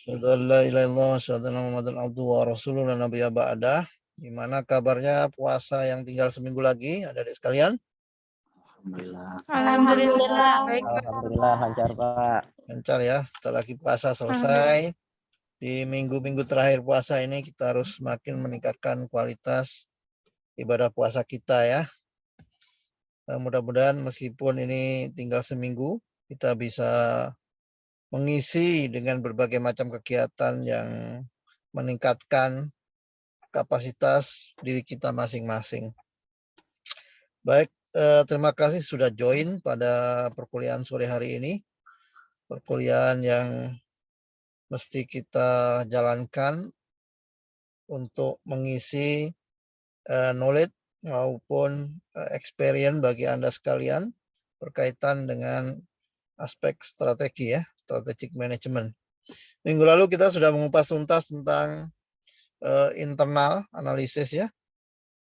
Asyhadu an la ilaha illallah wa asyhadu anna Muhammadan abduhu wa rasuluhu la nabiyya ba'dah. Gimana kabarnya puasa yang tinggal seminggu lagi, adik-adik sekalian? Alhamdulillah. Alhamdulillah. Baik, Alhamdulillah lancar Pak. Lancar ya, setelah lagi puasa selesai. Di minggu-minggu terakhir puasa ini kita harus semakin meningkatkan kualitas ibadah puasa kita ya. Mudah-mudahan meskipun ini tinggal seminggu, kita bisa mengisi dengan berbagai macam kegiatan yang meningkatkan kapasitas diri kita masing-masing. Baik, terima kasih sudah join pada perkuliahan sore hari ini. Perkuliahan yang mesti kita jalankan untuk mengisi knowledge maupun experience bagi Anda sekalian berkaitan dengan aspek strategi ya, strategic management. Minggu lalu kita sudah mengupas tuntas tentang internal analisis ya.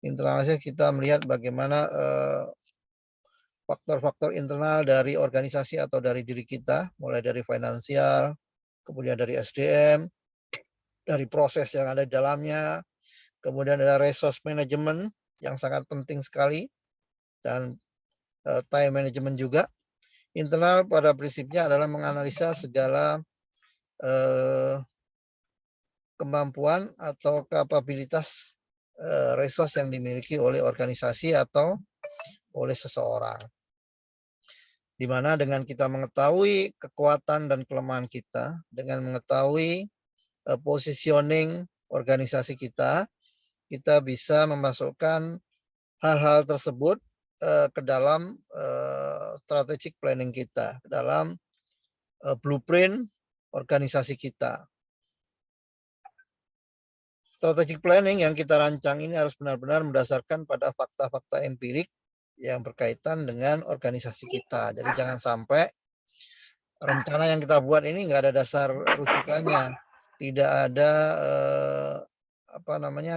Internal analisis kita melihat bagaimana faktor-faktor internal dari organisasi atau dari diri kita, mulai dari finansial, kemudian dari SDM, dari proses yang ada di dalamnya, kemudian ada resource management yang sangat penting sekali, dan time management juga. Internal pada prinsipnya adalah menganalisa segala kemampuan atau kapabilitas resource yang dimiliki oleh organisasi atau oleh seseorang. Di mana dengan kita mengetahui kekuatan dan kelemahan kita, dengan mengetahui positioning organisasi kita, kita bisa memasukkan hal-hal tersebut ke dalam strategic planning kita, ke dalam blueprint organisasi kita. Strategic planning yang kita rancang ini harus benar-benar berdasarkan pada fakta-fakta empirik yang berkaitan dengan organisasi kita. Jadi jangan sampai rencana yang kita buat ini nggak ada dasar rujukannya, tidak ada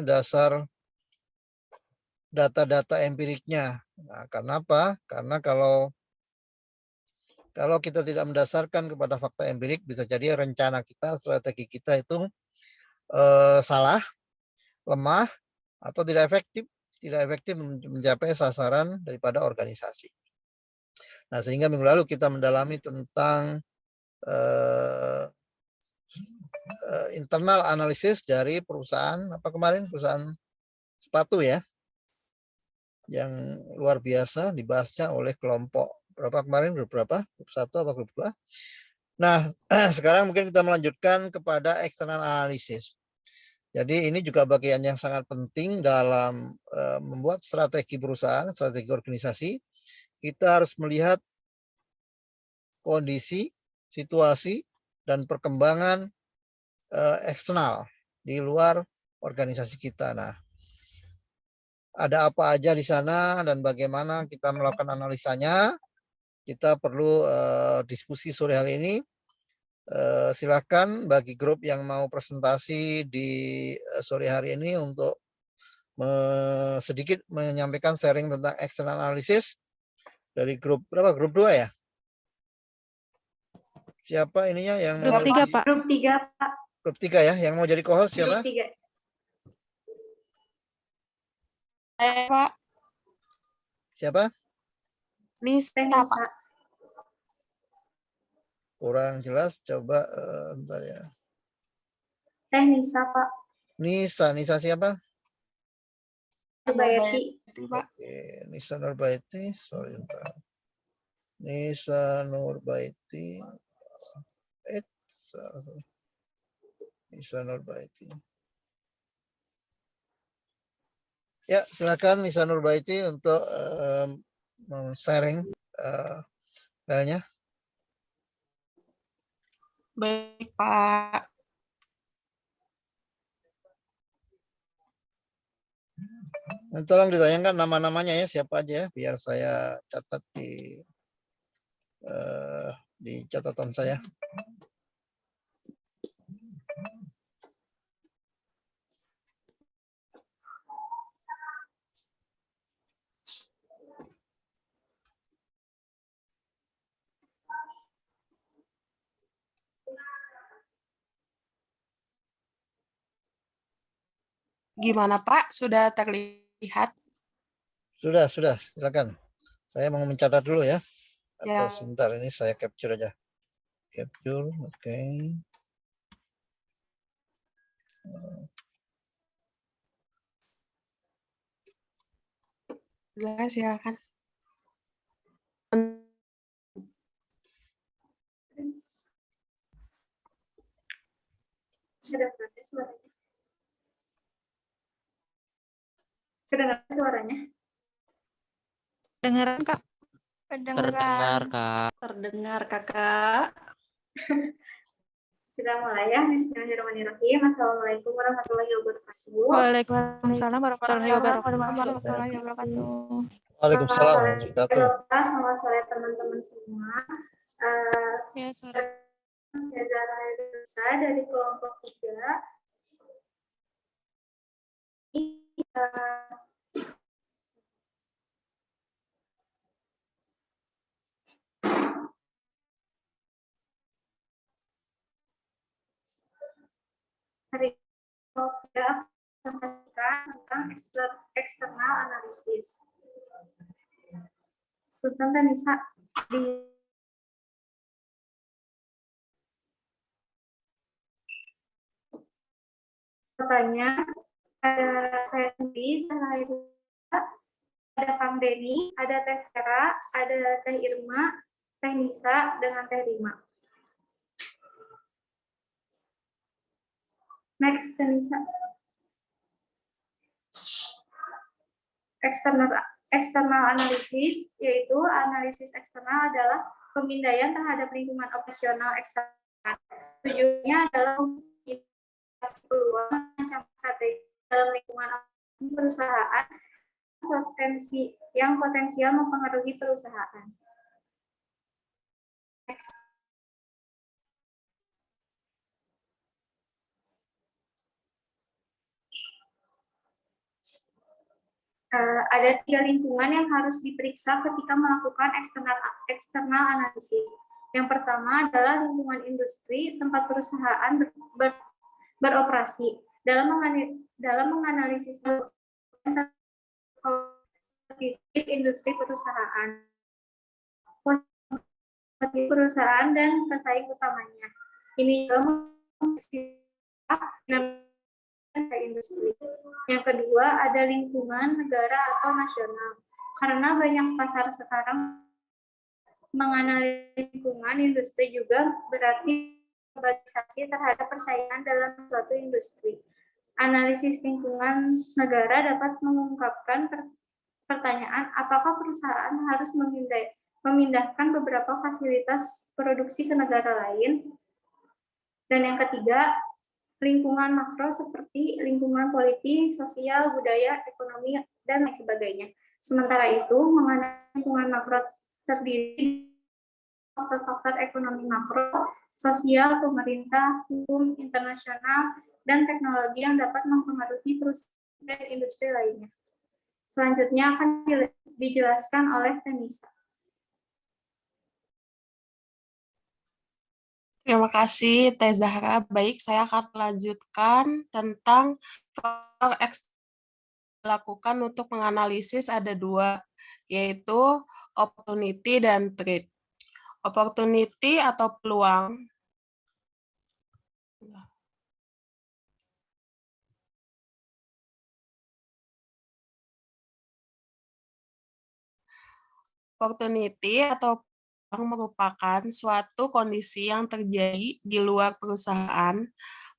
dasar data-data empiriknya. Nah, karena apa? Karena kalau kita tidak mendasarkan kepada fakta empirik, bisa jadi rencana kita, strategi kita itu salah, lemah, atau tidak efektif mencapai sasaran daripada organisasi. Nah, sehingga minggu lalu kita mendalami tentang internal analisis dari perusahaan perusahaan sepatu ya, yang luar biasa dibahasnya oleh kelompok berapa kemarin, grup 1 apa grup 2. Nah, sekarang mungkin kita melanjutkan kepada external analisis. Jadi ini juga bagian yang sangat penting dalam membuat strategi perusahaan, strategi organisasi. Kita harus melihat kondisi, situasi, dan perkembangan eksternal di luar organisasi kita. Nah, ada apa aja di sana dan bagaimana kita melakukan analisanya. Kita perlu diskusi sore hari ini. Silakan bagi grup yang mau presentasi di sore hari ini untuk sedikit menyampaikan sharing tentang external analysis dari grup berapa? Grup 2 ya? Siapa ininya yang Grup 3, Pak. Grup 3, Pak. Grup 3 ya, yang mau jadi co-host siapa? Grup 3. Pak. Siapa? Nisa, Pak. Kurang jelas, coba bentar ya. Nisa, Pak. Nisa siapa? Nurbaiti. Oke, Nisa Nurbaiti, sorry bentar. Nisa Nurbaiti. Nisa Nurbaiti. Ya, silakan Nisa Nurbaiti untuk sharing filenya. Baik, Pak. Tolong ditayangkan nama-namanya ya, siapa aja ya, biar saya catat di catatan saya. Gimana Pak? Sudah terlihat? Sudah, silakan. Saya mau mencatat dulu ya. Atau Ya. sebentar ini saya capture aja. Capture, oke. Silakan. Kedengaran suaranya? Kedengaran suaranya? Dengeran Kak. Terdengar, Kak. Terdengar Kakak. Kita mulai ya. Bismillahirrahmanirrahim. Assalamualaikum warahmatullahi wabarakatuh. Waalaikumsalam warahmatullahi wabarakatuh. Warahmatullahi wabarakatuh. Waalaikumsalam warahmatullahi wabarakatuh. Selamat sore teman-teman semua. Ya, sorry. Saya Zahra Elisa dari kelompok 3. Hari ini kita sampaikan tentang eksternal analisis. Sultan dan Nisa di pertanyaan ada saya sendiri, ada Kang Denny, ada Teh Vera, ada Teh Irma, Teh Nisa, dengan Teh Rima. Next, Teh Nisa. Eksternal analisis, yaitu analisis eksternal adalah pemindaian terhadap lingkungan operasional eksternal. Tujuannya adalah memiliki peluang macam strategi dalam lingkungan perusahaan yang potensial mempengaruhi perusahaan. Next. Ada 3 lingkungan yang harus diperiksa ketika melakukan eksternal analisis. Yang pertama adalah lingkungan industri, tempat perusahaan beroperasi. Dalam menganalisis industri perusahaan, dan pesaing utamanya. Ini industri. Yang kedua ada lingkungan negara atau nasional. Karena banyak pasar sekarang menganalisis lingkungan industri juga berarti globalisasi terhadap persaingan dalam suatu industri. Analisis lingkungan negara dapat mengungkapkan pertanyaan apakah perusahaan harus memindahkan beberapa fasilitas produksi ke negara lain. Dan yang ketiga, lingkungan makro seperti lingkungan politik, sosial, budaya, ekonomi, dan lain sebagainya. Sementara itu, mengenai lingkungan makro terdiri faktor-faktor ekonomi makro, sosial, pemerintah, hukum, internasional, dan teknologi yang dapat mempengaruhi perusahaan dan industri lainnya. Selanjutnya akan dijelaskan oleh Teh Nisa. Terima kasih Teh Zahra. Baik, saya akan melanjutkan tentang faktor dilakukan untuk menganalisis ada 2, yaitu opportunity dan threat. Opportunity atau peluang. Opportunity atau merupakan suatu kondisi yang terjadi di luar perusahaan.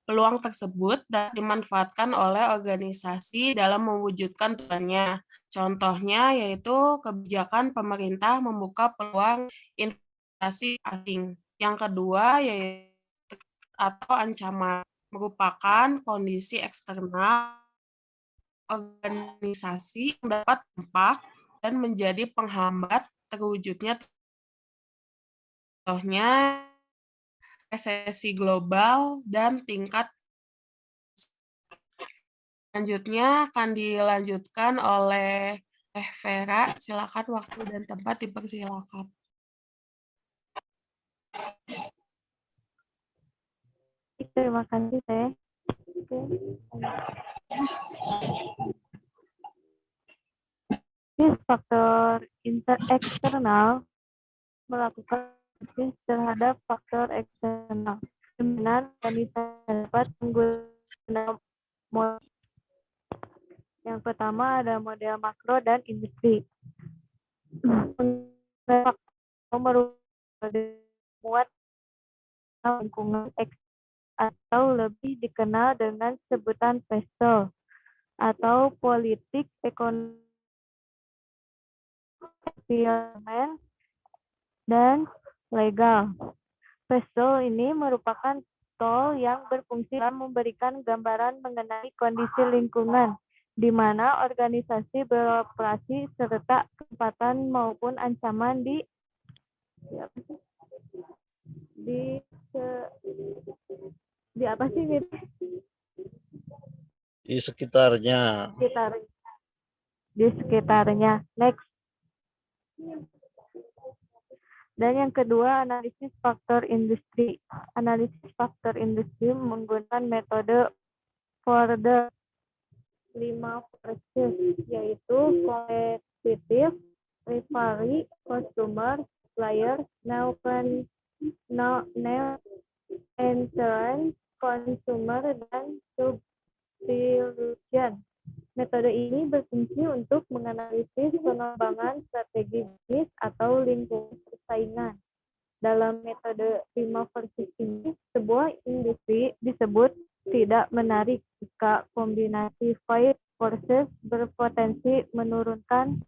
Peluang tersebut dapat dimanfaatkan oleh organisasi dalam mewujudkan tujuannya. Contohnya yaitu kebijakan pemerintah membuka peluang investasi asing. Yang kedua yaitu atau ancaman, merupakan kondisi eksternal organisasi yang dapat dampak dan menjadi penghambat terwujudnya. Contohnya resesi global dan tingkat. Selanjutnya akan dilanjutkan oleh Teh Vera. Silakan, waktu dan tempat dipersilakan. Terima kasih Teh. Faktor eksternal melakukan analisis terhadap faktor eksternal. Benar organisasi dapat menggunakan model. Yang pertama ada model makro dan industri. Merupakan lingkungan atau lebih dikenal dengan sebutan PESTEL atau politik ekonomi dan legal. PESTEL ini merupakan tool yang berfungsi dalam memberikan gambaran mengenai kondisi lingkungan di mana organisasi beroperasi serta kesempatan maupun ancaman di apa sih gitu? Di sekitarnya. Di sekitarnya. Next. Dan yang kedua, analisis faktor industri. Analisis faktor industri menggunakan metode Ford 5 versus, yaitu competitive, rivalry, consumer, supplier, entrance, consumer, dan substitution. Metode ini berfungsi untuk menganalisis pengembangan strategi bisnis atau lingkungan persaingan. Dalam metode 5 versus ini, sebuah industri disebut tidak menarik jika kombinasi fight forces berpotensi menurunkan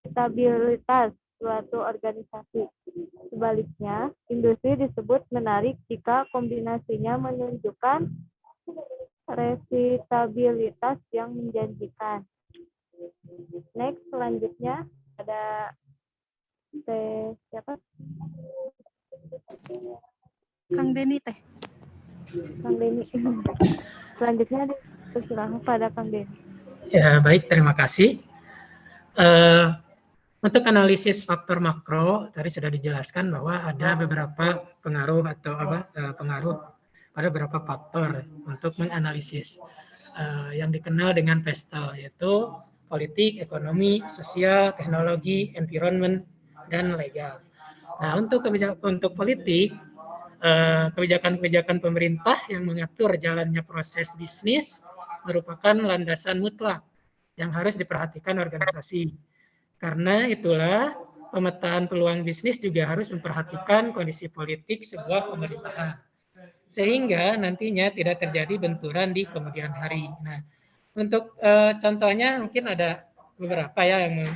stabilitas suatu organisasi. Sebaliknya, industri disebut menarik jika kombinasinya menunjukkan rentabilitas yang menjanjikan. Next, selanjutnya ada siapa? Kang Deni teh. Kang Deni. Selanjutnya dipersilakan pada Kang Deni. Ya, baik, terima kasih. Untuk analisis faktor makro, tadi sudah dijelaskan bahwa ada beberapa pengaruh atau pengaruh pada beberapa faktor untuk menganalisis yang dikenal dengan PESTEL, yaitu politik, ekonomi, sosial, teknologi, environment, dan legal. Nah, untuk politik, kebijakan-kebijakan pemerintah yang mengatur jalannya proses bisnis merupakan landasan mutlak yang harus diperhatikan organisasi. Karena itulah pemetaan peluang bisnis juga harus memperhatikan kondisi politik sebuah pemerintahan. Sehingga nantinya tidak terjadi benturan di kemudian hari. Nah, untuk contohnya mungkin ada beberapa ya yang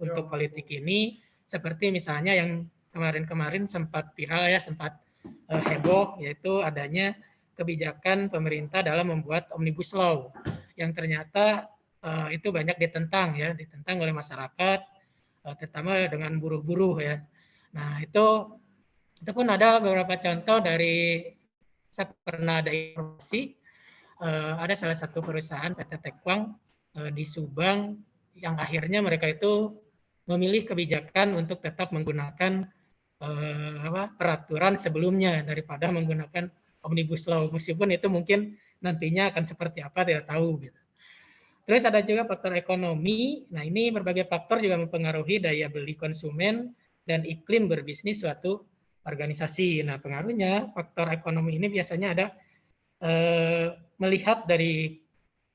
untuk politik ini, seperti misalnya yang kemarin-kemarin sempat viral ya, sempat heboh, yaitu adanya kebijakan pemerintah dalam membuat Omnibus Law yang ternyata itu banyak ditentang oleh masyarakat, terutama dengan buruh-buruh ya. Nah, itu pun ada beberapa contoh dari, saya pernah ada informasi, ada salah satu perusahaan PT Tekwang di Subang yang akhirnya mereka itu memilih kebijakan untuk tetap menggunakan peraturan sebelumnya daripada menggunakan Omnibus Law, meskipun itu mungkin nantinya akan seperti apa tidak tahu gitu. Terus ada juga faktor ekonomi. Nah, ini berbagai faktor juga mempengaruhi daya beli konsumen dan iklim berbisnis suatu organisasi. Nah, pengaruhnya faktor ekonomi ini biasanya ada melihat dari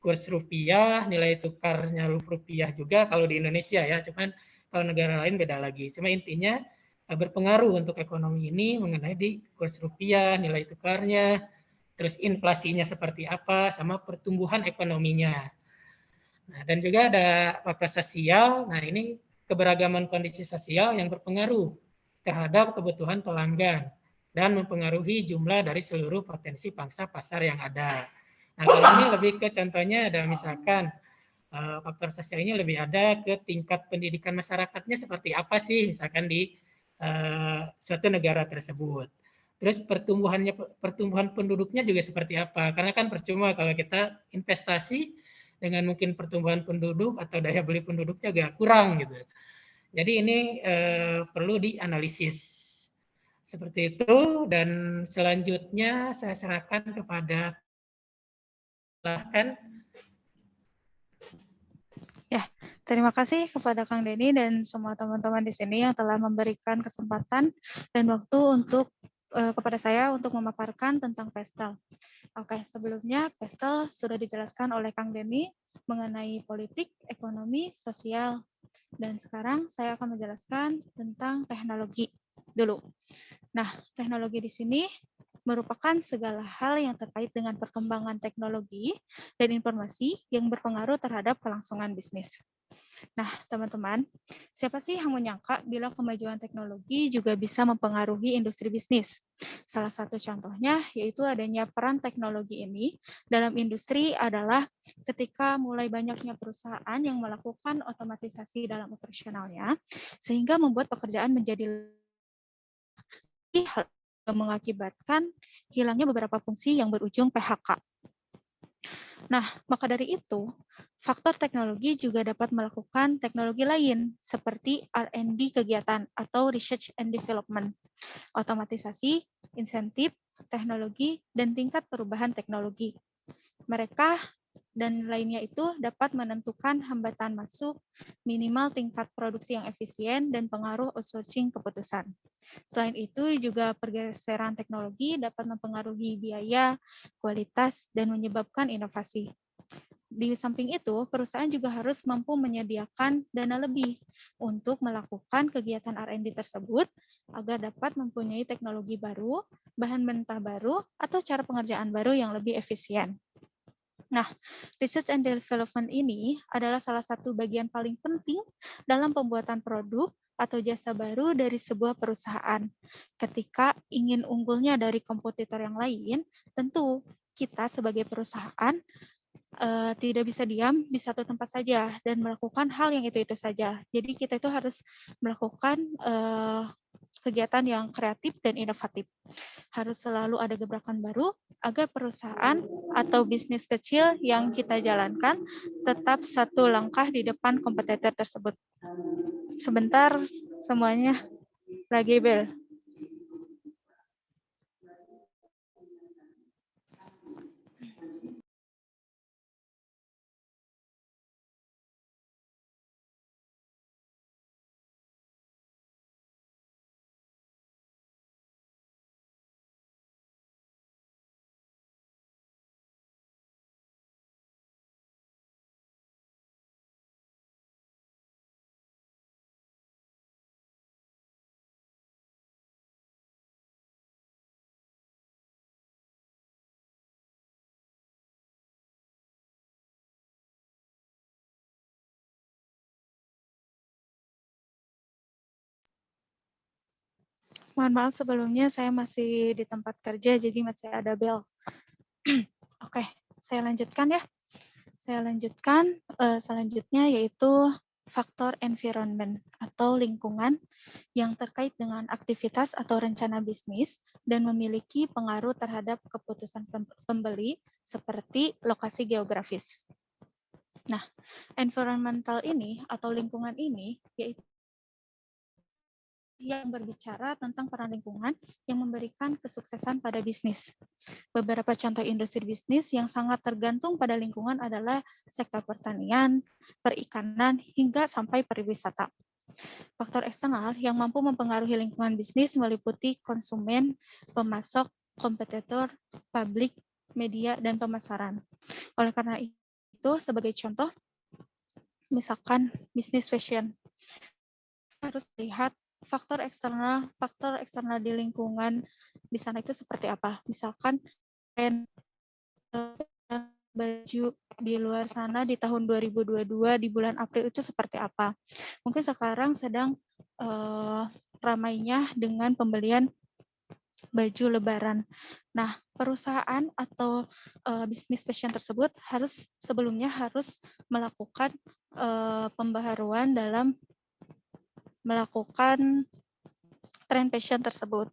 kurs rupiah, nilai tukarnya rupiah juga kalau di Indonesia ya, cuman kalau negara lain beda lagi. Cuma intinya berpengaruh untuk ekonomi ini mengenai di kurs rupiah, nilai tukarnya, terus inflasinya seperti apa, sama pertumbuhan ekonominya. Nah, dan juga ada faktor sosial. Nah, ini keberagaman kondisi sosial yang berpengaruh terhadap kebutuhan pelanggan dan mempengaruhi jumlah dari seluruh potensi pangsa pasar yang ada. Nah, kalau ini lebih ke contohnya ada misalkan faktor sosial ini lebih ada ke tingkat pendidikan masyarakatnya seperti apa sih misalkan di suatu negara tersebut. Terus pertumbuhan penduduknya juga seperti apa? Karena kan percuma kalau kita investasi dengan mungkin pertumbuhan penduduk atau daya beli penduduknya agak kurang gitu. Jadi ini perlu dianalisis seperti itu, dan selanjutnya saya serahkan kepada Silahkan. Terima kasih kepada Kang Denny dan semua teman-teman di sini yang telah memberikan kesempatan dan waktu untuk kepada saya untuk memaparkan tentang PESTEL. Oke, sebelumnya PESTEL sudah dijelaskan oleh Kang Denny mengenai politik, ekonomi, sosial, dan sekarang saya akan menjelaskan tentang teknologi dulu. Nah, teknologi di sini merupakan segala hal yang terkait dengan perkembangan teknologi dan informasi yang berpengaruh terhadap kelangsungan bisnis. Nah, teman-teman, siapa sih yang menyangka bila kemajuan teknologi juga bisa mempengaruhi industri bisnis? Salah satu contohnya yaitu adanya peran teknologi ini dalam industri adalah ketika mulai banyaknya perusahaan yang melakukan otomatisasi dalam operasionalnya, sehingga membuat pekerjaan menjadi mengakibatkan hilangnya beberapa fungsi yang berujung PHK. Nah, maka dari itu, faktor teknologi juga dapat melakukan teknologi lain, seperti R&D kegiatan atau Research and Development, otomatisasi, insentif, teknologi, dan tingkat perubahan teknologi. Mereka dan lainnya itu dapat menentukan hambatan masuk, minimal tingkat produksi yang efisien, dan pengaruh outsourcing keputusan. Selain itu, juga pergeseran teknologi dapat mempengaruhi biaya, kualitas, dan menyebabkan inovasi. Di samping itu, perusahaan juga harus mampu menyediakan dana lebih untuk melakukan kegiatan R&D tersebut agar dapat mempunyai teknologi baru, bahan mentah baru, atau cara pengerjaan baru yang lebih efisien. Nah, research and development ini adalah salah satu bagian paling penting dalam pembuatan produk atau jasa baru dari sebuah perusahaan. Ketika ingin unggulnya dari kompetitor yang lain, tentu kita sebagai perusahaan tidak bisa diam di satu tempat saja dan melakukan hal yang itu saja. Jadi kita itu harus melakukan kegiatan yang kreatif dan inovatif. Harus selalu ada gebrakan baru agar perusahaan atau bisnis kecil yang kita jalankan tetap satu langkah di depan kompetitor tersebut. Sebentar, semuanya lagi bel. Mohon maaf sebelumnya saya masih di tempat kerja jadi masih ada bel. Oke, saya lanjutkan ya. Saya lanjutkan selanjutnya yaitu faktor environment atau lingkungan yang terkait dengan aktivitas atau rencana bisnis dan memiliki pengaruh terhadap keputusan pembeli seperti lokasi geografis. Nah, environmental ini atau lingkungan ini yaitu yang berbicara tentang peran lingkungan yang memberikan kesuksesan pada bisnis. Beberapa contoh industri bisnis yang sangat tergantung pada lingkungan adalah sektor pertanian, perikanan, hingga sampai pariwisata. Faktor eksternal yang mampu mempengaruhi lingkungan bisnis meliputi konsumen, pemasok, kompetitor, publik, media, dan pemasaran. Oleh karena itu, sebagai contoh, misalkan bisnis fashion, harus lihat faktor eksternal di lingkungan di sana itu seperti apa. Misalkan baju di luar sana di tahun 2022 di bulan April itu seperti apa. Mungkin sekarang sedang ramainya dengan pembelian baju lebaran. Nah, perusahaan atau bisnis fashion tersebut sebelumnya harus melakukan pembaharuan dalam melakukan tren fashion tersebut.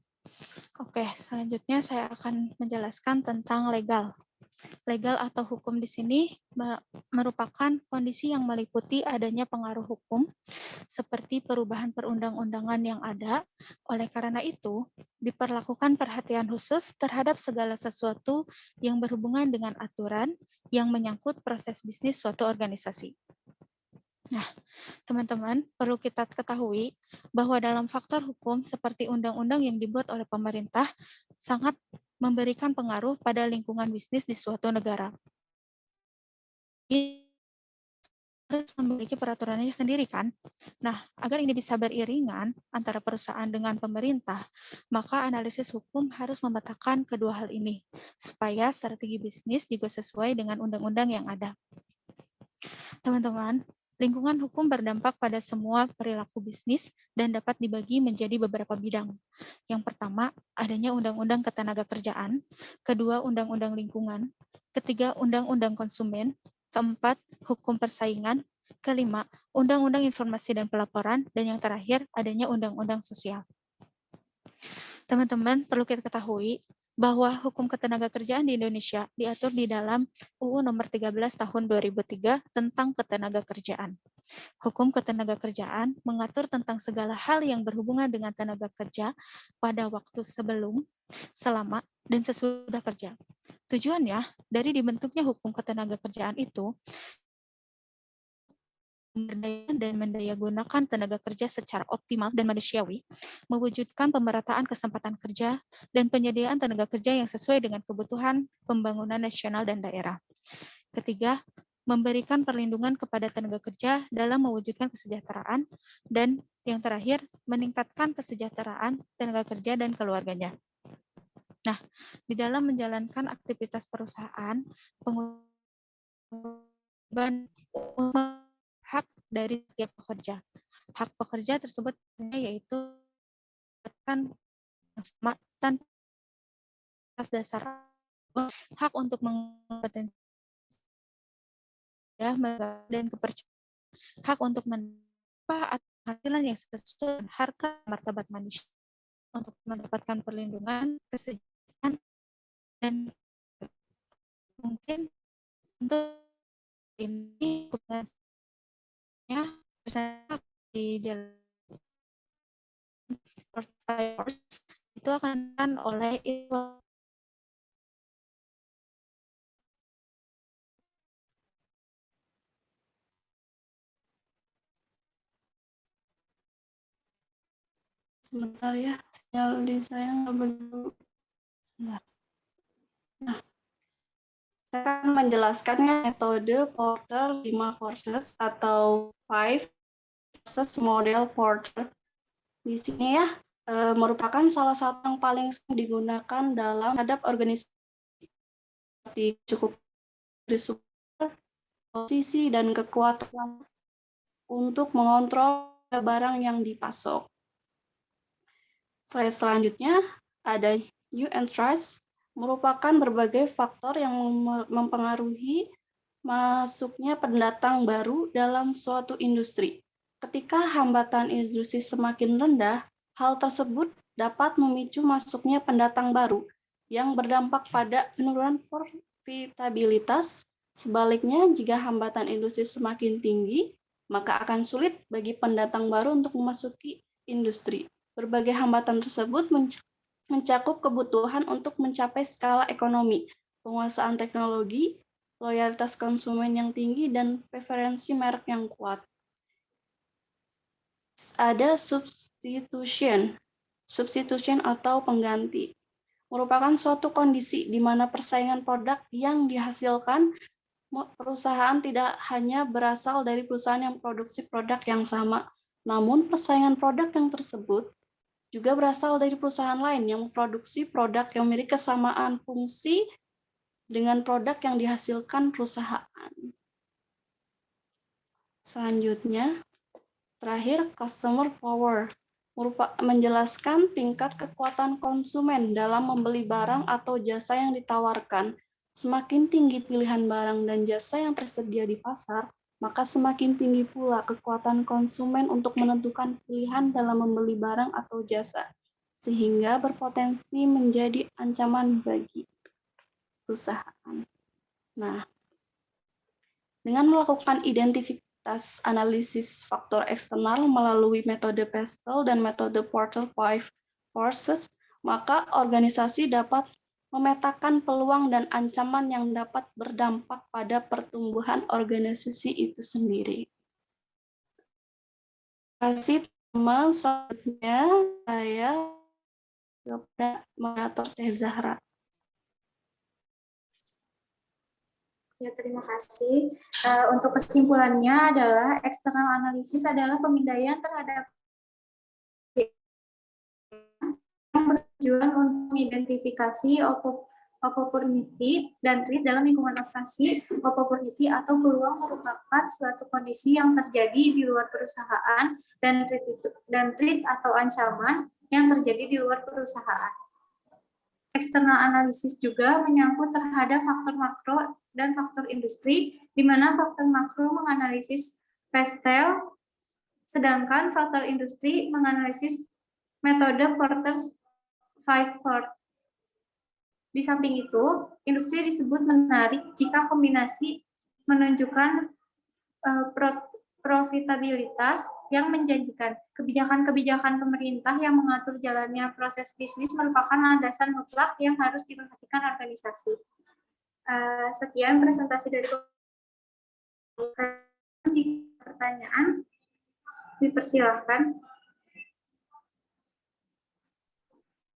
Oke, selanjutnya saya akan menjelaskan tentang legal. Legal atau hukum di sini merupakan kondisi yang meliputi adanya pengaruh hukum seperti perubahan perundang-undangan yang ada. Oleh karena itu, diperlakukan perhatian khusus terhadap segala sesuatu yang berhubungan dengan aturan yang menyangkut proses bisnis suatu organisasi. Nah, teman-teman, perlu kita ketahui bahwa dalam faktor hukum seperti undang-undang yang dibuat oleh pemerintah sangat memberikan pengaruh pada lingkungan bisnis di suatu negara. Harus memiliki peraturannya sendiri kan? Nah, agar ini bisa beriringan antara perusahaan dengan pemerintah, maka analisis hukum harus memetakan kedua hal ini, supaya strategi bisnis juga sesuai dengan undang-undang yang ada. Teman-teman, lingkungan hukum berdampak pada semua perilaku bisnis dan dapat dibagi menjadi beberapa bidang. Yang pertama, adanya undang-undang ketenagakerjaan, kedua, undang-undang lingkungan, ketiga, undang-undang konsumen, keempat, hukum persaingan, kelima, undang-undang informasi dan pelaporan, dan yang terakhir, adanya undang-undang sosial. Teman-teman, perlu kita ketahui bahwa hukum ketenagakerjaan di Indonesia diatur di dalam UU Nomor 13 Tahun 2003 tentang ketenagakerjaan. Hukum ketenagakerjaan mengatur tentang segala hal yang berhubungan dengan tenaga kerja pada waktu sebelum, selama, dan sesudah kerja. Tujuannya dari dibentuknya hukum ketenagakerjaan itu memberdayakan dan mendayagunakan tenaga kerja secara optimal dan manusiawi, mewujudkan pemerataan kesempatan kerja, dan penyediaan tenaga kerja yang sesuai dengan kebutuhan pembangunan nasional dan daerah. Ketiga, memberikan perlindungan kepada tenaga kerja dalam mewujudkan kesejahteraan, dan yang terakhir, meningkatkan kesejahteraan tenaga kerja dan keluarganya. Nah, di dalam menjalankan aktivitas perusahaan, pengorbanan hak dari setiap pekerja. Hak pekerja tersebut yaitu kan tanpa atas dasar hak untuk mengkompetensi dan kepercayaan, hak untuk mendapat penghasilan yang sesuai dengan harga martabat manusia, untuk mendapatkan perlindungan, kesejahteraan, dan mungkin untuk ini di jalan itu akan oleh sebentar ya, sinyal di saya nggak begitu. Nah, saya akan menjelaskan metode Porter 5 forces atau 5 forces model Porter. Di sini ya, merupakan salah satu yang paling sering digunakan dalam hadap organisasi seperti cukup posisi dan kekuatan untuk mengontrol barang yang dipasok. Slide selanjutnya ada new entrants, merupakan berbagai faktor yang mempengaruhi masuknya pendatang baru dalam suatu industri. Ketika hambatan industri semakin rendah, hal tersebut dapat memicu masuknya pendatang baru yang berdampak pada penurunan profitabilitas. Sebaliknya, jika hambatan industri semakin tinggi, maka akan sulit bagi pendatang baru untuk memasuki industri. Berbagai hambatan tersebut mencakup kebutuhan untuk mencapai skala ekonomi, penguasaan teknologi, loyalitas konsumen yang tinggi, dan preferensi merek yang kuat. Ada substitution atau pengganti. Merupakan suatu kondisi di mana persaingan produk yang dihasilkan perusahaan tidak hanya berasal dari perusahaan yang produksi produk yang sama, namun persaingan produk yang tersebut juga berasal dari perusahaan lain yang memproduksi produk yang memiliki kesamaan fungsi dengan produk yang dihasilkan perusahaan. Selanjutnya, terakhir, customer power menjelaskan tingkat kekuatan konsumen dalam membeli barang atau jasa yang ditawarkan. Semakin tinggi pilihan barang dan jasa yang tersedia di pasar, maka semakin tinggi pula kekuatan konsumen untuk menentukan pilihan dalam membeli barang atau jasa, sehingga berpotensi menjadi ancaman bagi perusahaan. Nah, dengan melakukan identitas analisis faktor eksternal melalui metode Pestel dan metode Porter 5 forces, maka organisasi dapat memetakan peluang dan ancaman yang dapat berdampak pada pertumbuhan organisasi itu sendiri. Terima kasih teman. Selanjutnya saya kepada moderator Teh Zahra. Ya, terima kasih. Untuk kesimpulannya adalah external analysis adalah pemindaian terhadap yang bertujuan untuk mengidentifikasi opportunity dan threat dalam lingkungan operasi. Opportunity atau peluang merupakan suatu kondisi yang terjadi di luar perusahaan, dan threat atau ancaman yang terjadi di luar perusahaan. External analysis juga menyangkut terhadap faktor makro dan faktor industri, di mana faktor makro menganalisis pastel, sedangkan faktor industri menganalisis metode Porter's 5-4. Di samping itu, industri disebut menarik jika kombinasi menunjukkan profitabilitas yang menjanjikan. Kebijakan-kebijakan pemerintah yang mengatur jalannya proses bisnis merupakan landasan mutlak yang harus diperhatikan organisasi. Sekian presentasi dari jika pertanyaan dipersilakan.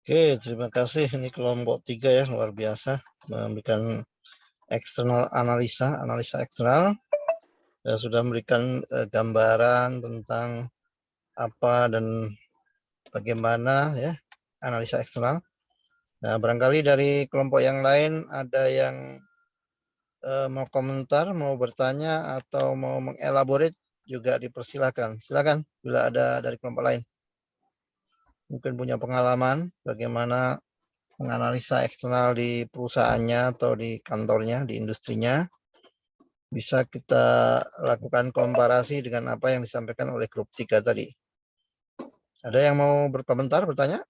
Oke, terima kasih. Ini kelompok 3 ya, luar biasa. Memberikan eksternal analisa eksternal. Sudah memberikan gambaran tentang apa dan bagaimana ya analisa eksternal. Nah, barangkali dari kelompok yang lain ada yang mau komentar, mau bertanya, atau mau mengelaborate juga dipersilakan. Silakan bila ada dari kelompok lain. Mungkin punya pengalaman bagaimana menganalisa eksternal di perusahaannya atau di kantornya, di industrinya. Bisa kita lakukan komparasi dengan apa yang disampaikan oleh grup 3 tadi. Ada yang mau berkomentar, bertanya?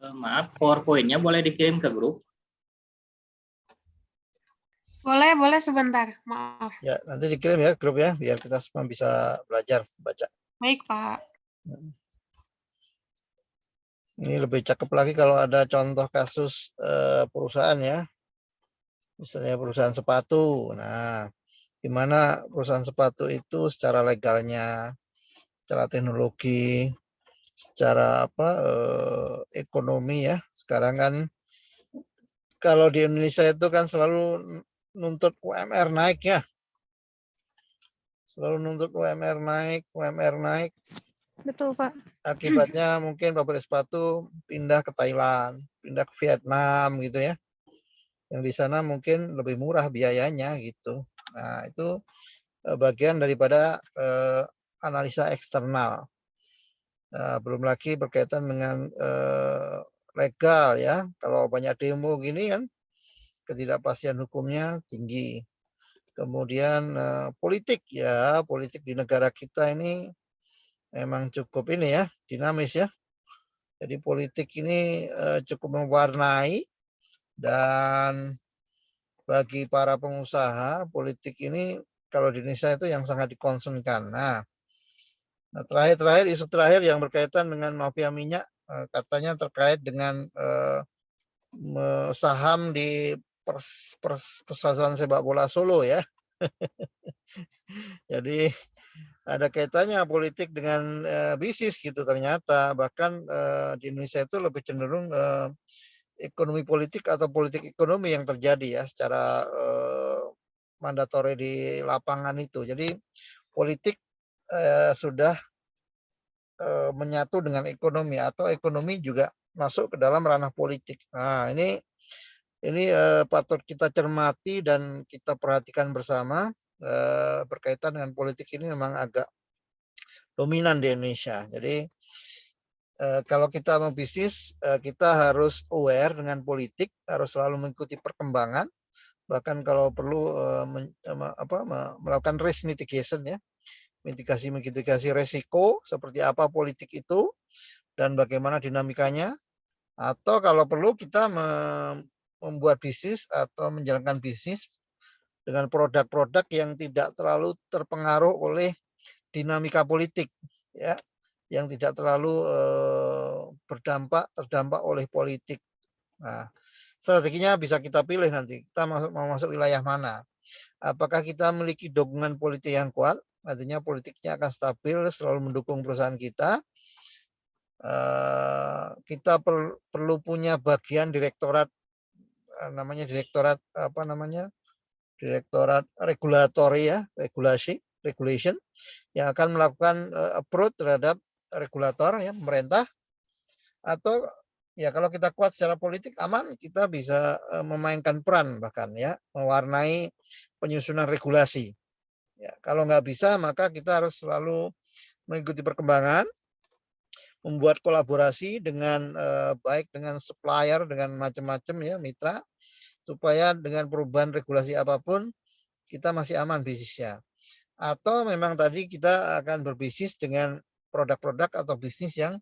Maaf, PowerPoint-nya boleh dikirim ke grup? Boleh sebentar. Maaf. Ya, nanti dikirim ya grup ya, biar kita semua bisa belajar baca. Baik, Pak. Ini lebih cakep lagi kalau ada contoh kasus perusahaan ya. Misalnya perusahaan sepatu. Nah, gimana perusahaan sepatu itu secara legalnya, secara teknologi, secara ekonomi ya. Sekarang kan kalau di Indonesia itu kan selalu nuntut UMR naik ya. Selalu nuntut UMR naik. Betul, Pak. Akibatnya mungkin pabrik sepatu pindah ke Thailand, pindah ke Vietnam gitu ya. Yang di sana mungkin lebih murah biayanya gitu. Nah, itu bagian daripada analisa eksternal. Belum lagi berkaitan dengan legal ya. Kalau banyak demo gini kan ketidakpastian hukumnya tinggi. Kemudian politik ya, politik di negara kita ini memang cukup ini ya, dinamis ya. Jadi politik ini cukup mewarnai, dan bagi para pengusaha politik ini kalau di Indonesia itu yang sangat dikonsumsikan. Nah, terakhir isu terakhir yang berkaitan dengan mafia minyak, katanya terkait dengan saham di Persatuan Sepak Bola Solo ya. Jadi ada kaitannya politik dengan bisnis gitu ternyata. Bahkan di Indonesia itu lebih cenderung ekonomi politik atau politik ekonomi yang terjadi ya secara mandatori di lapangan itu. Jadi politik sudah menyatu dengan ekonomi, atau ekonomi juga masuk ke dalam ranah politik. Nah, ini patut kita cermati dan kita perhatikan bersama. Berkaitan dengan politik ini memang agak dominan di Indonesia. Jadi kalau kita mau bisnis, kita harus aware dengan politik, harus selalu mengikuti perkembangan. Bahkan kalau perlu melakukan risk mitigation ya, mitigasi resiko seperti apa politik itu dan bagaimana dinamikanya. Atau kalau perlu kita membuat bisnis atau menjalankan bisnis dengan produk-produk yang tidak terlalu terpengaruh oleh dinamika politik ya, yang tidak terlalu terdampak oleh politik. Nah, strateginya bisa kita pilih nanti, kita mau masuk wilayah mana. Apakah kita memiliki dukungan politik yang kuat, artinya politiknya akan stabil, selalu mendukung perusahaan kita. Kita perlu punya bagian direktorat, namanya direktorat direktorat regulatori ya, regulation yang akan melakukan approach terhadap regulator ya, pemerintah. Atau ya kalau kita kuat secara politik aman, kita bisa memainkan peran bahkan ya, mewarnai penyusunan regulasi. Ya, kalau nggak bisa maka kita harus selalu mengikuti perkembangan, membuat kolaborasi dengan baik dengan supplier, dengan macam-macam ya mitra, supaya dengan perubahan regulasi apapun kita masih aman bisnisnya. Atau memang tadi kita akan berbisnis dengan produk-produk atau bisnis yang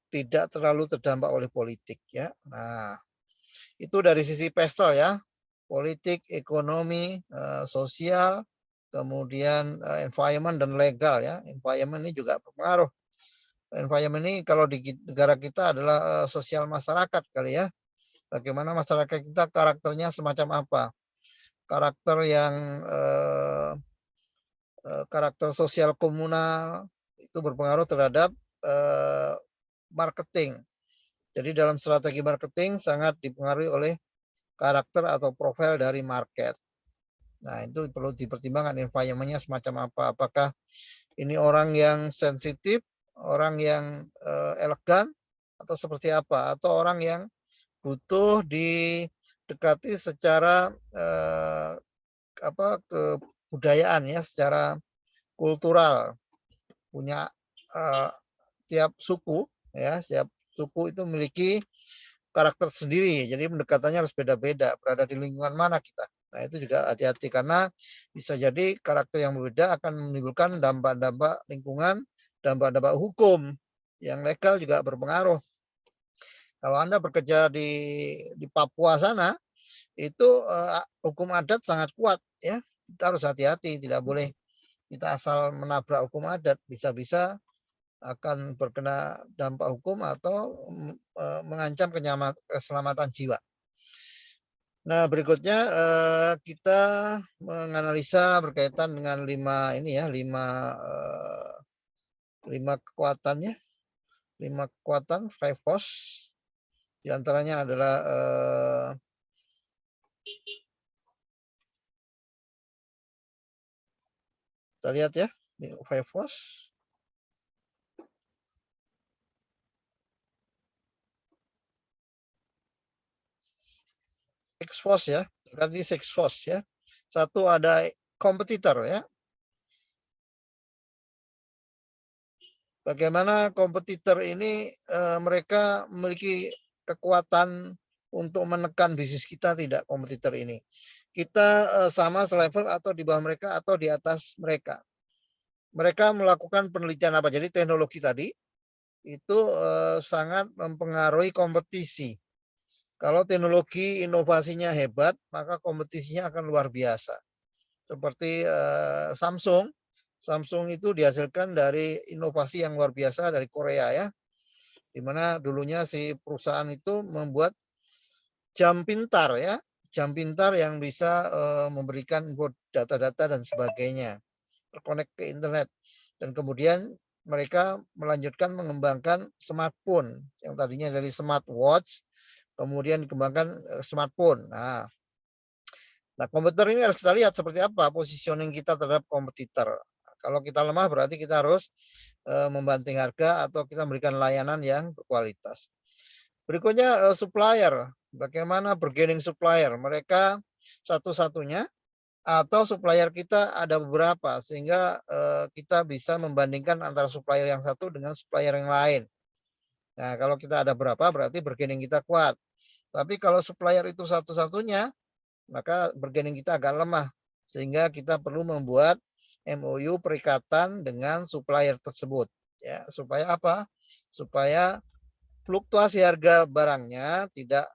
tidak terlalu terdampak oleh politik ya. Nah, itu dari sisi pestel ya, politik, ekonomi, sosial, kemudian environment dan legal ya. Environment ini juga berpengaruh. Environment ini kalau di negara kita adalah sosial masyarakat kali ya. Bagaimana masyarakat kita karakternya semacam apa? Karakter yang karakter sosial komunal itu berpengaruh terhadap marketing. Jadi dalam strategi marketing sangat dipengaruhi oleh karakter atau profil dari market. Nah, itu perlu dipertimbangkan environment-nya semacam apa. Apakah ini orang yang sensitif, orang yang elegan, atau seperti apa? Atau orang yang butuh didekati secara kebudayaan ya, secara kultural. Punya tiap suku ya, setiap suku itu memiliki karakter sendiri, jadi pendekatannya harus beda-beda, berada di lingkungan mana kita. Nah, itu juga hati-hati karena bisa jadi karakter yang berbeda akan menimbulkan dampak-dampak lingkungan, dampak-dampak hukum yang legal juga berpengaruh. Kalau Anda bekerja di Papua sana, itu hukum adat sangat kuat ya. Kita harus hati-hati, tidak boleh kita asal menabrak hukum adat, bisa-bisa akan terkena dampak hukum atau mengancam keselamatan jiwa. Nah, berikutnya kita menganalisa berkaitan dengan lima kekuatannya, 5 kekuatan 5 force. Di antaranya adalah kita lihat ya, 5 force. X-force ya, tadi 6 force ya. Satu ada kompetitor ya. Bagaimana kompetitor ini mereka memiliki kekuatan untuk menekan bisnis kita, tidak kompetitor ini. Kita sama selevel atau di bawah mereka atau di atas mereka. Mereka melakukan penelitian apa? Jadi teknologi tadi itu sangat mempengaruhi kompetisi. Kalau teknologi inovasinya hebat, maka kompetisinya akan luar biasa. Seperti Samsung. Samsung itu dihasilkan dari inovasi yang luar biasa dari Korea ya. Di mana dulunya si perusahaan itu membuat jam pintar ya. Jam pintar yang bisa memberikan data-data dan sebagainya. Terkonek ke internet. Dan kemudian mereka melanjutkan mengembangkan smartphone. Yang tadinya dari smartwatch, kemudian dikembangkan smartphone. Nah, kompetitor ini harus kita lihat seperti apa positioning kita terhadap kompetitor. Kalau kita lemah berarti kita harus membanting harga atau kita memberikan layanan yang berkualitas. Berikutnya supplier. Bagaimana bargaining supplier? Mereka satu-satunya atau supplier kita ada beberapa sehingga kita bisa membandingkan antara supplier yang satu dengan supplier yang lain. Nah, kalau kita ada berapa berarti bargaining kita kuat. Tapi kalau supplier itu satu-satunya, maka bargaining kita agak lemah. Sehingga kita perlu membuat MOU perikatan dengan supplier tersebut. Ya, supaya apa? Supaya fluktuasi harga barangnya tidak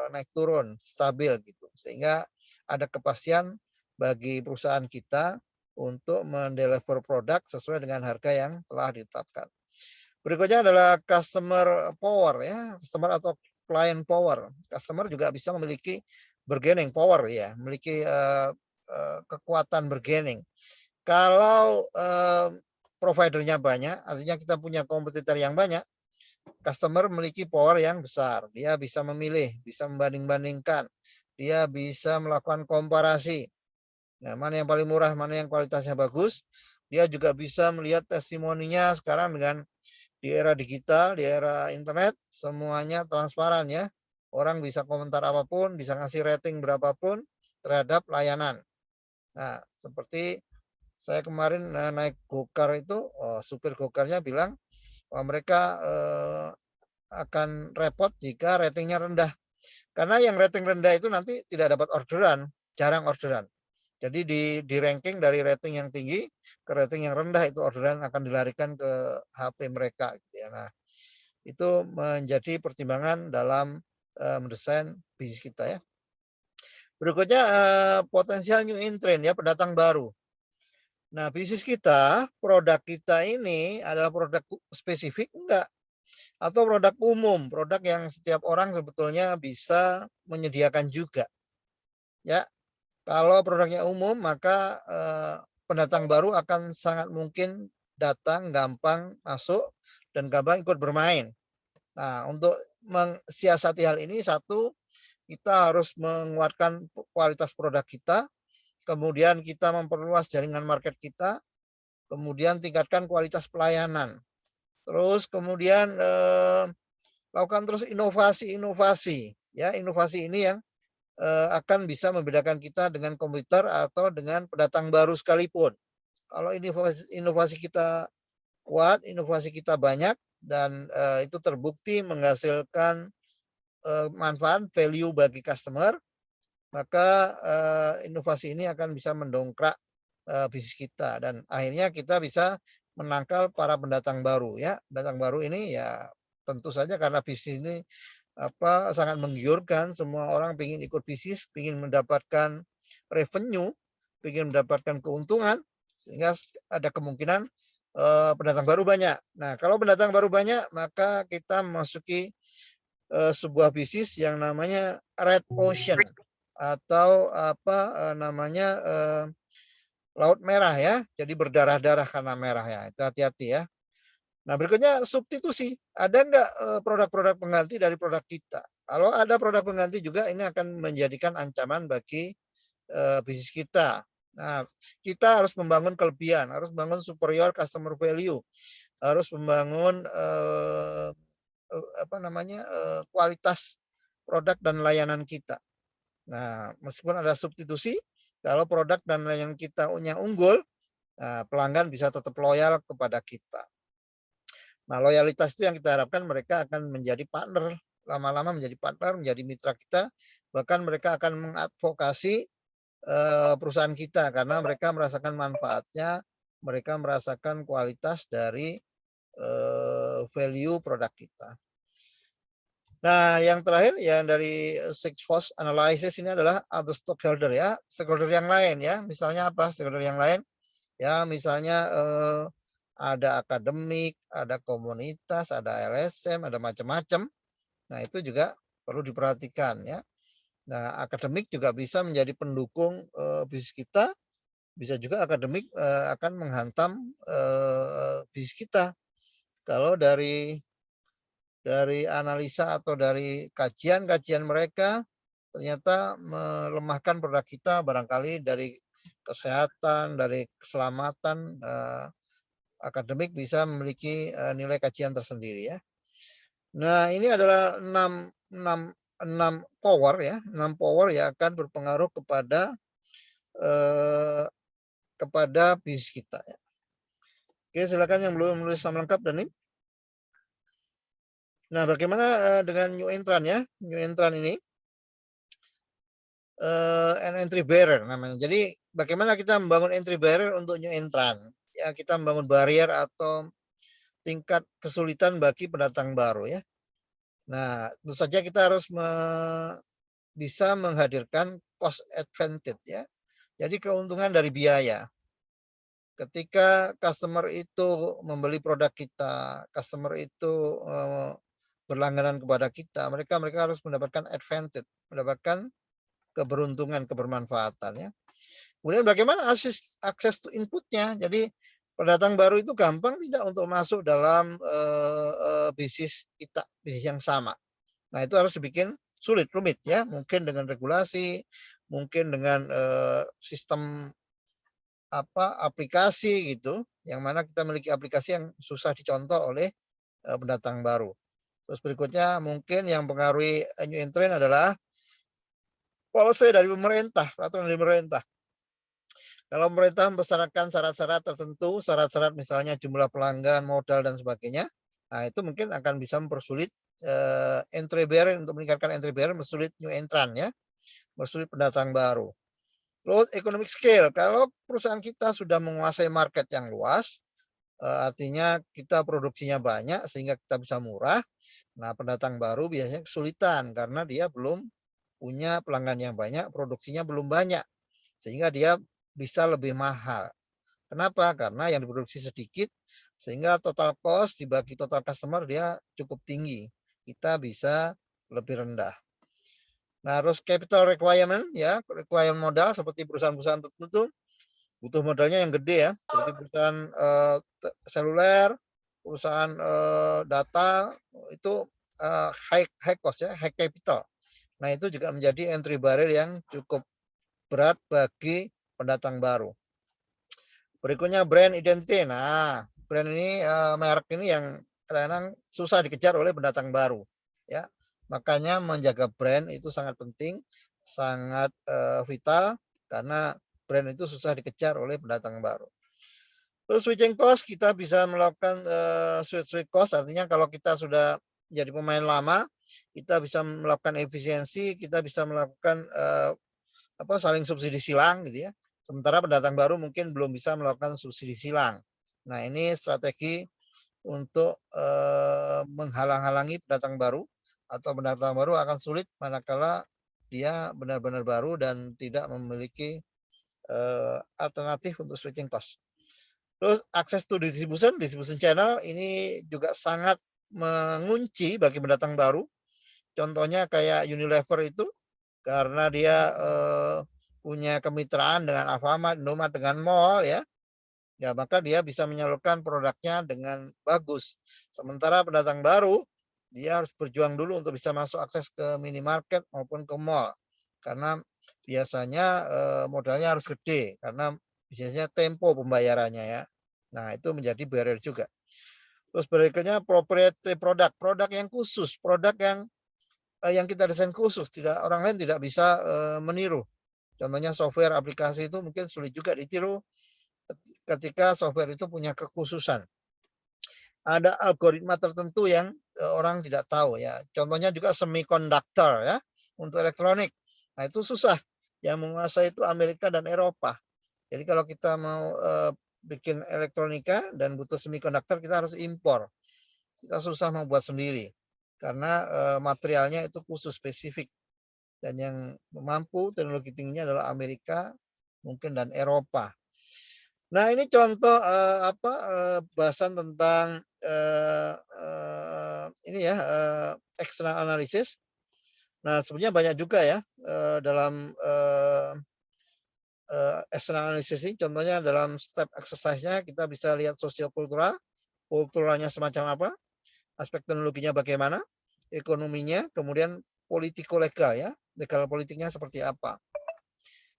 naik turun, stabil gitu. Sehingga ada kepastian bagi perusahaan kita untuk mendeliver produk sesuai dengan harga yang telah ditetapkan. Berikutnya adalah customer power ya, customer atau client power. Customer juga bisa memiliki bargaining power ya, memiliki kekuatan bargaining. Kalau providernya banyak, artinya kita punya kompetitor yang banyak, customer memiliki power yang besar. Dia bisa memilih, bisa membanding-bandingkan, dia bisa melakukan komparasi. Nah, mana yang paling murah, mana yang kualitasnya bagus. Dia juga bisa melihat testimoninya sekarang dengan di era digital, di era internet, semuanya transparan ya. Orang bisa komentar apapun, bisa ngasih rating berapapun terhadap layanan. Nah, seperti saya kemarin naik gokar itu, supir gokarnya bilang mereka akan repot jika ratingnya rendah. Karena yang rating rendah itu nanti tidak dapat orderan, jarang orderan. Jadi di ranking dari rating yang tinggi ke rating yang rendah itu orderan akan dilarikan ke HP mereka. Nah, itu menjadi pertimbangan dalam mendesain bisnis kita ya. Berikutnya potensial new entrant ya, pendatang baru. Nah, bisnis kita, produk kita ini adalah produk spesifik enggak? Atau produk umum, produk yang setiap orang sebetulnya bisa menyediakan juga. Ya, kalau produknya umum, maka pendatang baru akan sangat mungkin datang, gampang masuk, dan gampang ikut bermain. Nah, untuk mensiasati hal ini, satu, kita harus menguatkan kualitas produk kita, kemudian kita memperluas jaringan market kita, kemudian tingkatkan kualitas pelayanan. Terus kemudian lakukan terus inovasi-inovasi. Ya, inovasi ini yang akan bisa membedakan kita dengan kompetitor atau dengan pendatang baru sekalipun. Kalau inovasi kita kuat, inovasi kita banyak, dan itu terbukti menghasilkan manfaat, value bagi customer, maka inovasi ini akan bisa mendongkrak bisnis kita. Dan akhirnya kita bisa menangkal para pendatang baru. Ya, pendatang baru ini ya tentu saja karena bisnis ini sangat menggiurkan, semua orang ingin ikut bisnis, ingin mendapatkan revenue, ingin mendapatkan keuntungan, sehingga ada kemungkinan pendatang baru banyak. Nah, kalau pendatang baru banyak, maka kita memasuki sebuah bisnis yang namanya red ocean atau namanya laut merah ya. Jadi berdarah-darah karena merah ya. Itu hati-hati ya. Nah, berikutnya substitusi. Ada enggak produk-produk pengganti dari produk kita? Kalau ada produk pengganti juga, ini akan menjadikan ancaman bagi bisnis kita. Nah, kita harus membangun kelebihan, harus membangun superior customer value, harus membangun kualitas produk dan layanan kita. Nah, meskipun ada substitusi, kalau produk dan layanan kita unggul, pelanggan bisa tetap loyal kepada kita. Nah, loyalitas itu yang kita harapkan mereka akan menjadi partner, lama-lama menjadi partner, menjadi mitra kita, bahkan mereka akan mengadvokasi perusahaan kita karena mereka merasakan manfaatnya, mereka merasakan kualitas dari value produk kita. Nah, yang terakhir ya dari Six Force Analysis ini adalah other stakeholder ya, stakeholder yang lain ya. Misalnya apa stakeholder yang lain? Ya, misalnya ada akademik, ada komunitas, ada LSM, ada macam-macam. Nah, itu juga perlu diperhatikan ya. Nah, akademik juga bisa menjadi pendukung bisnis kita. Bisa juga akademik akan menghantam bisnis kita. Kalau dari analisa atau dari kajian-kajian mereka ternyata melemahkan produk kita barangkali dari kesehatan, dari keselamatan, akademik bisa memiliki nilai kajian tersendiri ya. Nah, ini adalah 6 power ya, 6 power yang akan berpengaruh kepada bisnis kita ya. Oke, silakan yang belum menulis nama lengkap Dani. Nah, bagaimana dengan new entrant ya? New entrant ini an entry barrier namanya. Jadi bagaimana kita membangun entry barrier untuk new entrant? Ya, kita membangun barrier atau tingkat kesulitan bagi pendatang baru ya. Nah, tentu saja kita harus bisa menghadirkan cost advantage ya. Jadi keuntungan dari biaya. ketika customer itu membeli produk kita, customer itu berlangganan kepada kita, mereka harus mendapatkan advantage, mendapatkan keberuntungan, kebermanfaatan ya. Kemudian bagaimana akses to inputnya? Jadi pendatang baru itu gampang tidak untuk masuk dalam bisnis kita, bisnis yang sama. Nah itu harus dibikin sulit, rumit ya. Mungkin dengan regulasi, mungkin dengan sistem aplikasi gitu, yang mana kita memiliki aplikasi yang susah dicontoh oleh pendatang baru. Terus berikutnya mungkin yang mempengaruhi new entrant adalah policy dari pemerintah, peraturan dari pemerintah. Kalau pemerintah mempersyaratkan syarat-syarat tertentu, syarat-syarat misalnya jumlah pelanggan, modal dan sebagainya, nah itu mungkin akan bisa mempersulit entry barrier, untuk meningkatkan entry barrier, mempersulit new entrant ya, mempersulit pendatang baru. Terus economic scale, kalau perusahaan kita sudah menguasai market yang luas, artinya kita produksinya banyak sehingga kita bisa murah. Nah, pendatang baru biasanya kesulitan karena dia belum punya pelanggan yang banyak, produksinya belum banyak, sehingga dia bisa lebih mahal. Kenapa? Karena yang diproduksi sedikit, sehingga total cost dibagi total customer dia cukup tinggi. Kita bisa lebih rendah. Nah, harus capital requirement ya, requirement modal seperti perusahaan-perusahaan tertentu butuh modalnya yang gede ya, seperti perusahaan seluler, perusahaan data itu high cost ya, high capital. Nah, itu juga menjadi entry barrier yang cukup berat bagi pendatang baru. Berikutnya brand identity. Nah, brand ini merek ini yang kadang-kadang susah dikejar oleh pendatang baru ya. Makanya menjaga brand itu sangat penting, sangat vital karena brand itu susah dikejar oleh pendatang baru. Terus switching cost, kita bisa melakukan switch cost, artinya kalau kita sudah jadi pemain lama, kita bisa melakukan efisiensi, kita bisa melakukan saling subsidi silang gitu ya. Sementara pendatang baru mungkin belum bisa melakukan subsidi silang. Nah, ini strategi untuk menghalang-halangi pendatang baru, atau pendatang baru akan sulit manakala dia benar-benar baru dan tidak memiliki alternatif untuk switching cost. Terus akses to distribution channel ini juga sangat mengunci bagi pendatang baru. Contohnya kayak Unilever itu, karena dia punya kemitraan dengan Alfamart, Indomaret, dengan mall ya, maka dia bisa menyalurkan produknya dengan bagus. Sementara pendatang baru, dia harus berjuang dulu untuk bisa masuk akses ke minimarket maupun ke mall. Karena biasanya modalnya harus gede, karena biasanya tempo pembayarannya ya. Nah, itu menjadi barrier juga. Terus berikutnya proprietary produk yang khusus, produk yang kita desain khusus, orang lain tidak bisa meniru. Contohnya software aplikasi itu mungkin sulit juga ditiru ketika software itu punya kekhususan. Ada algoritma tertentu yang orang tidak tahu ya. Contohnya juga semiconductor ya, untuk elektronik. Nah, itu susah. Yang menguasai itu Amerika dan Eropa. Jadi kalau kita mau bikin elektronika dan butuh semiconductor, kita harus impor. Kita susah membuat sendiri karena materialnya itu khusus spesifik. Dan yang mampu teknologi tingginya adalah Amerika mungkin dan Eropa. Nah, ini contoh bahasan tentang ini ya, external analysis. Nah, sebenarnya banyak juga ya dalam external analysis ini. Contohnya dalam step exercise-nya kita bisa lihat sosiokultural, kulturalnya semacam apa, aspek teknologinya bagaimana, ekonominya, kemudian politiko-legal ya, legal politiknya seperti apa.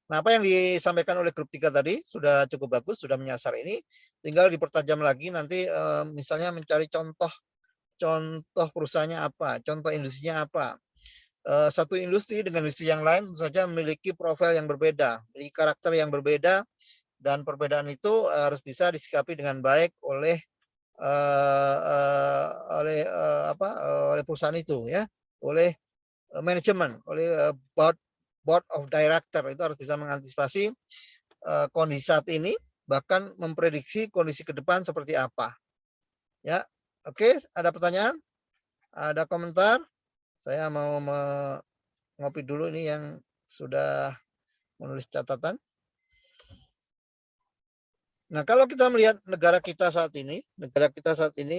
Nah, apa yang disampaikan oleh grup 3 tadi sudah cukup bagus, sudah menyasar ini. Tinggal dipertajam lagi nanti misalnya mencari contoh perusahaannya apa, contoh industrinya apa. Satu industri dengan industri yang lain tentu saja memiliki profil yang berbeda, memiliki karakter yang berbeda, dan perbedaan itu harus bisa disikapi dengan baik oleh perusahaan itu ya, oleh manajemen, oleh board of director. Itu harus bisa mengantisipasi kondisi saat ini, bahkan memprediksi kondisi ke depan seperti apa. Ya, oke, ada pertanyaan? Ada komentar? Saya mau ngopi dulu ini yang sudah menulis catatan. Nah, kalau kita melihat negara kita saat ini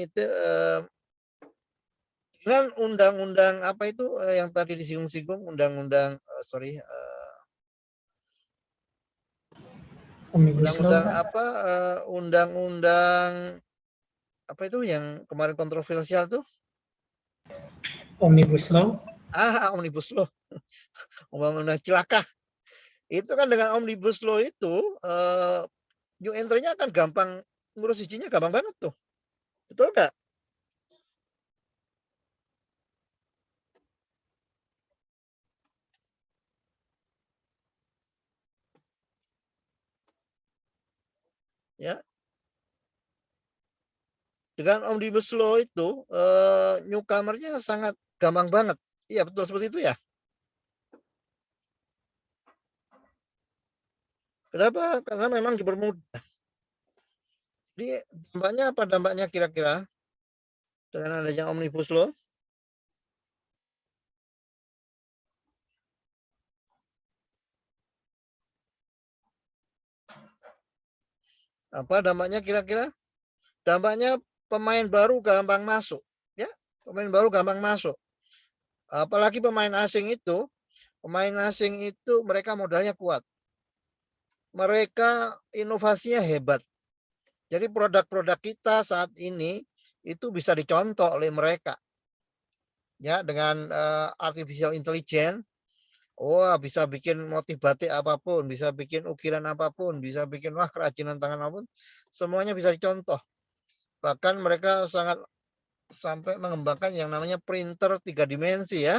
itu dengan undang-undang apa itu yang tadi disinggung-singgung, undang-undang undang-undang apa undang-undang apa itu yang kemarin kontroversial tuh? Omnibus Law. Omnibus Law. Undang-undang cilaka. Itu kan dengan Omnibus Law itu new entry-nya akan gampang, ngurus izinnya gampang banget tuh. Betul nggak? Ya. Dengan Omnibus Law itu newcomer-nya sangat gampang banget. Iya, betul seperti itu ya. Kenapa? Karena memang dipermudah. Jadi dampaknya apa dampaknya kira-kira dengan adanya Omnibus Law? Apa dampaknya kira-kira? Dampaknya pemain baru gampang masuk, ya. Pemain baru gampang masuk. Apalagi pemain asing itu mereka modalnya kuat. Mereka inovasinya hebat. Jadi produk-produk kita saat ini itu bisa dicontoh oleh mereka. Ya, dengan artificial intelligence, bisa bikin motif batik apapun, bisa bikin ukiran apapun, bisa bikin kerajinan tangan apapun, semuanya bisa dicontoh. Bahkan mereka sampai mengembangkan yang namanya printer 3 dimensi ya.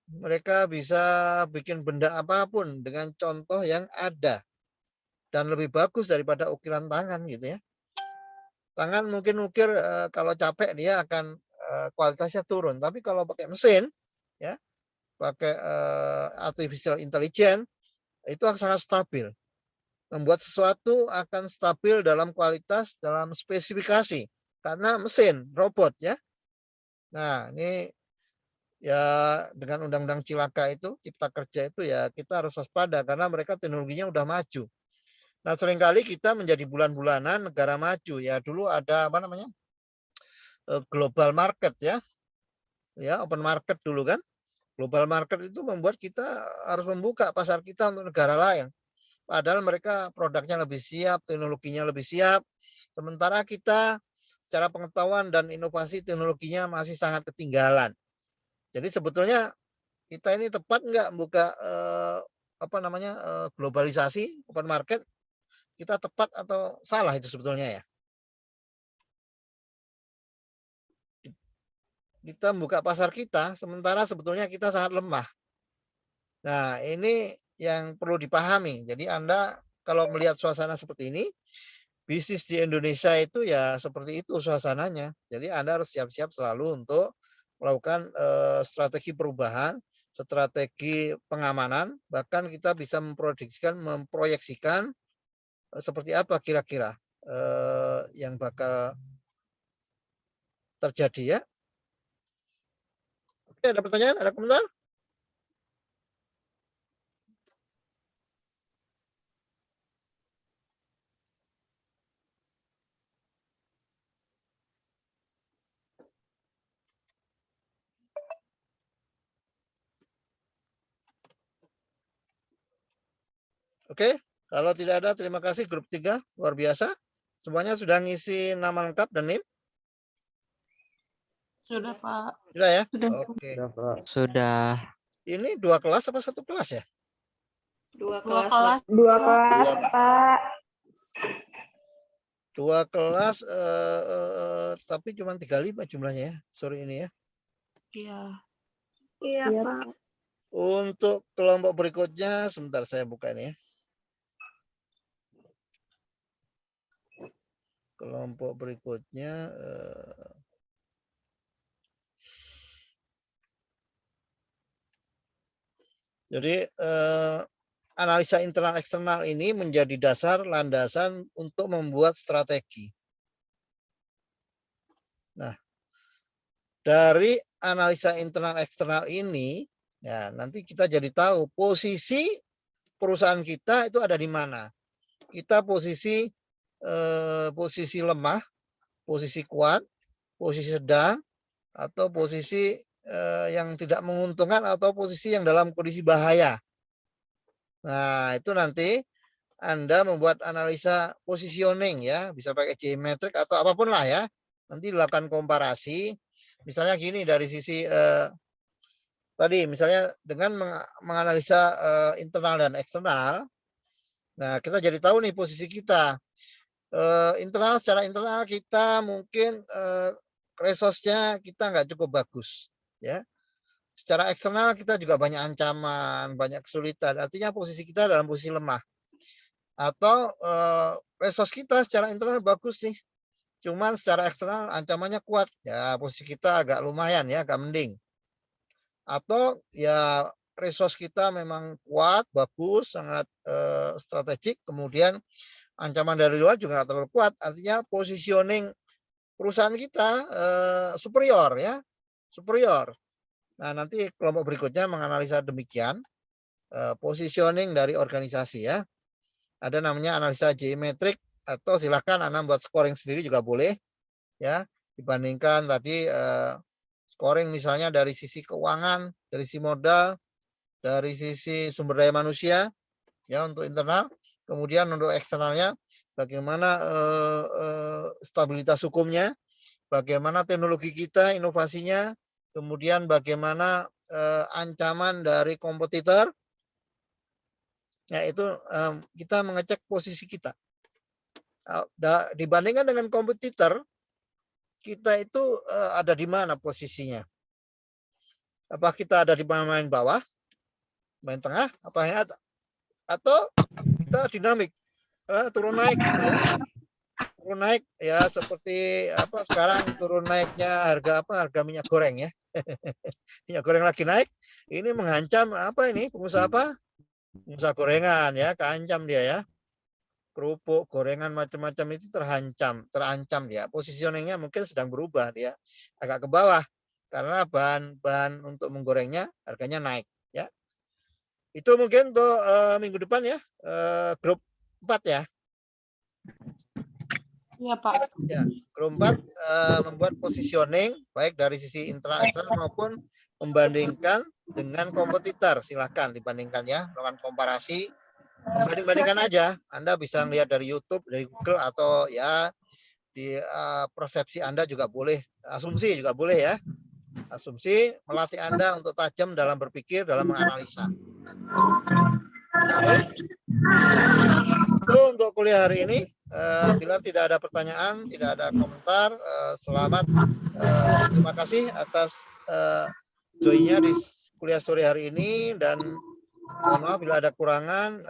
Mereka bisa bikin benda apapun dengan contoh yang ada dan lebih bagus daripada ukiran tangan gitu ya. Tangan mungkin ukir kalau capek dia akan kualitasnya turun, tapi kalau pakai mesin ya, pakai artificial intelligence itu akan sangat stabil. Membuat sesuatu akan stabil dalam kualitas, dalam spesifikasi karena mesin, robot ya. Nah, ini ya dengan undang-undang cilaka itu, cipta kerja itu ya kita harus waspada karena mereka teknologinya udah maju. Nah, seringkali kita menjadi bulan-bulanan negara maju ya. Dulu ada apa namanya? Global market ya. Ya, open market dulu kan. Global market itu membuat kita harus membuka pasar kita untuk negara lain. Padahal mereka produknya lebih siap, teknologinya lebih siap. Sementara kita secara pengetahuan dan inovasi teknologinya masih sangat ketinggalan. Jadi sebetulnya kita ini tepat nggak buka globalisasi open market? Kita tepat atau salah itu sebetulnya ya? Kita membuka pasar kita, sementara sebetulnya kita sangat lemah. Nah, ini yang perlu dipahami. Jadi Anda kalau melihat suasana seperti ini, bisnis di Indonesia itu ya seperti itu suasananya. Jadi Anda harus siap-siap selalu untuk melakukan strategi perubahan, strategi pengamanan, bahkan kita bisa memproyeksikan seperti apa kira-kira yang bakal terjadi ya. Oke, ada pertanyaan, ada komentar? Oke, kalau tidak ada terima kasih grup 3, luar biasa. Semuanya sudah ngisi nama lengkap dan NIM? Sudah, Pak. Sudah ya? Sudah. Oke. Sudah. Ini 2 kelas apa 1 kelas ya? 2 kelas. 2 kelas, Pak. 2 kelas, tapi cuma 35 jumlahnya ya, sore ini ya. Iya. Iya, Iya, Pak. Untuk kelompok berikutnya, sebentar saya buka ini ya. Kelompok berikutnya, jadi analisa internal eksternal ini menjadi dasar landasan untuk membuat strategi. Nah, dari analisa internal eksternal ini, ya nanti kita jadi tahu posisi perusahaan kita itu ada di mana. kita posisi lemah, posisi kuat, posisi sedang, atau posisi yang tidak menguntungkan, atau posisi yang dalam kondisi bahaya. Nah, itu nanti Anda membuat analisa positioning ya, bisa pakai geometrik atau apapun lah ya. Nanti dilakukan komparasi. Misalnya gini, dari sisi tadi misalnya dengan menganalisa internal dan eksternal. Nah, kita jadi tahu nih posisi kita. Secara internal kita mungkin resource-nya kita nggak cukup bagus ya. Secara eksternal kita juga banyak ancaman, banyak kesulitan. Artinya posisi kita dalam posisi lemah. Atau resource kita secara internal bagus nih, cuman secara eksternal ancamannya kuat. Ya posisi kita agak lumayan ya, agak mending. Atau ya resource kita memang kuat, bagus, sangat strategik. Kemudian ancaman dari luar juga nggak terlalu kuat. Artinya positioning perusahaan kita superior ya, superior. Nah, nanti kelompok berikutnya menganalisa demikian positioning dari organisasi ya. Ada namanya analisa geometrik, atau silakan Anda buat scoring sendiri juga boleh ya. Dibandingkan tadi scoring misalnya dari sisi keuangan, dari sisi modal, dari sisi sumber daya manusia ya untuk internal. Kemudian untuk eksternalnya bagaimana stabilitas hukumnya, bagaimana teknologi kita, inovasinya, kemudian bagaimana ancaman dari kompetitor. Nah, itu kita mengecek posisi kita. Dibandingkan dengan kompetitor, kita itu ada di mana posisinya? Apa kita ada di main bawah, main tengah, apa yang ada? Atau kita dinamik, turun naik gitu ya. Turun naik ya, seperti apa sekarang turun naiknya harga minyak goreng ya. Minyak goreng lagi naik, ini mengancam apa ini pengusaha apa? Pengusaha gorengan ya, keancam dia ya. Kerupuk, gorengan macam-macam itu terancam dia. Positioningnya mungkin sedang berubah dia, agak ke bawah karena bahan untuk menggorengnya harganya naik ya. Itu mungkin untuk minggu depan ya, grup 4 ya. Iya, Pak. Ya, grup 4 membuat positioning baik dari sisi internal eksternal maupun membandingkan dengan kompetitor. Silakan dibandingkan ya, melakukan komparasi. Membanding-bandingkan aja. Anda bisa melihat dari YouTube, dari Google, atau ya di persepsi Anda juga boleh, asumsi juga boleh ya. Asumsi melatih Anda untuk tajam dalam berpikir, dalam menganalisa. Oke. Itu untuk kuliah hari ini. Bila tidak ada pertanyaan, tidak ada komentar, selamat. Terima kasih atas join-nya di kuliah sore hari ini, dan mohon maaf bila ada kurangan.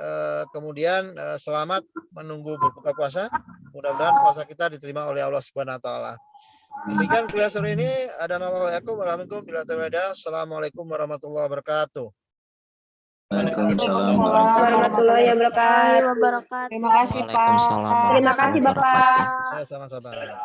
Kemudian selamat menunggu berbuka puasa. Mudah-mudahan puasa kita diterima oleh Allah Subhanahu wa taala. Demikian kuliah sore ini. Assalamualaikum warahmatullahi wabarakatuh. Waalaikumsalam Warahmatullahi wabarakatuh. Wabarakatuh. Terima kasih, Pak. Waalaikumsalam Terima kasih, Bapak. Sama-sama.